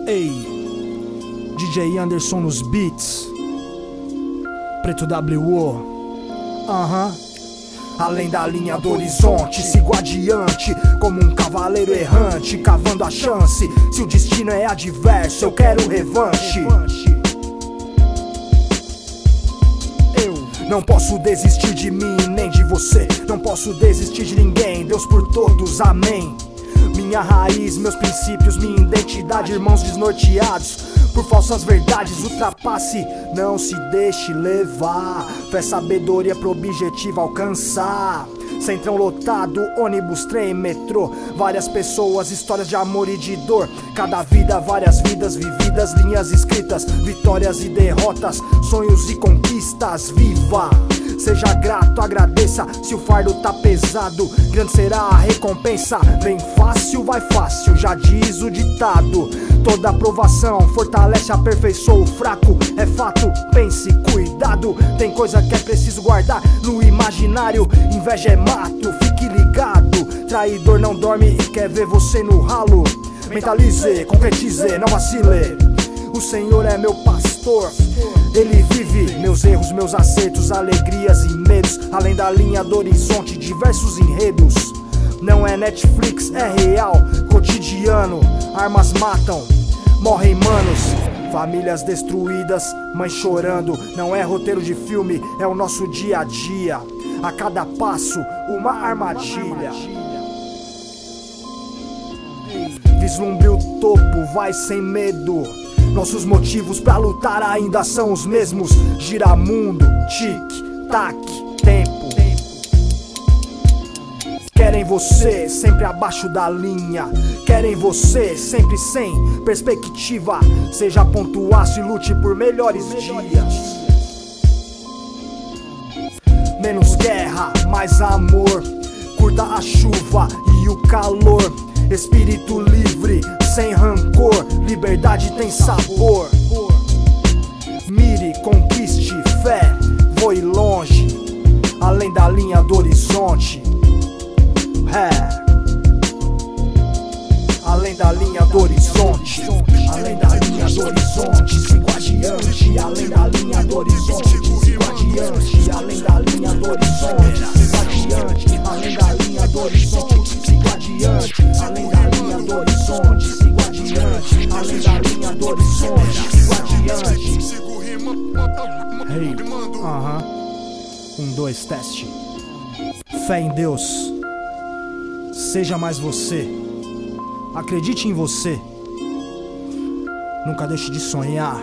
Ei, DJ Anderson nos beats, Preto W.O. Além da linha do horizonte, sigo adiante como um cavaleiro errante, cavando a chance. Se o destino é adverso, eu quero revanche. Eu não posso desistir de mim, nem de você. Não posso desistir de ninguém, Deus por todos, amém. Minha raiz, meus princípios, minha identidade, irmãos desnorteados por falsas verdades, ultrapasse, não se deixe levar. Fé, sabedoria pro objetivo alcançar. Centrão lotado, ônibus, trem, metrô. Várias pessoas, histórias de amor e de dor. Cada vida, várias vidas vividas, linhas escritas, vitórias e derrotas, sonhos e conquistas. Viva! Seja grato, agradeça. Se o fardo tá pesado, grande será a recompensa. Vem fácil, vai fácil, já diz o ditado. Toda aprovação fortalece, aperfeiçoa o fraco. É fato, pense, cuidado. Tem coisa que é preciso guardar no imaginário. Inveja é mato, fique ligado. Traidor não dorme e quer ver você no ralo. Mentalize, concretize, não vacile. O Senhor é meu pastor, Ele vive meus erros, meus acertos, alegrias e medos. Além da linha do horizonte, diversos enredos. Não é Netflix, é real, cotidiano. Armas matam, morrem manos. Famílias destruídas, mães chorando. Não é roteiro de filme, é o nosso dia a dia. A cada passo, uma armadilha. Vislumbre o topo, vai sem medo. Nossos motivos pra lutar ainda são os mesmos. Gira mundo, tic-tac, tempo. Querem você sempre abaixo da linha. Querem você sempre sem perspectiva. Seja pontuaço e lute por melhores dias. Menos guerra, mais amor. Curta a chuva e o calor. Espírito livre, sem rancor. Liberdade tem sabor. Mire, conquiste, fé, voe longe. Além da linha do horizonte. Além da linha do horizonte. Além da linha do horizonte, sigo adiante. Além da linha do horizonte, sigo adiante. Além da linha do horizonte, sigo adiante. Além da linha do horizonte, sigo adiante. Além da linha do horizonte, sigo adiante. Além da linha do horizonte, sigo adiante. Hey, 1, 2, teste. Fé em Deus. Seja mais você. Acredite em você. Nunca deixe de sonhar.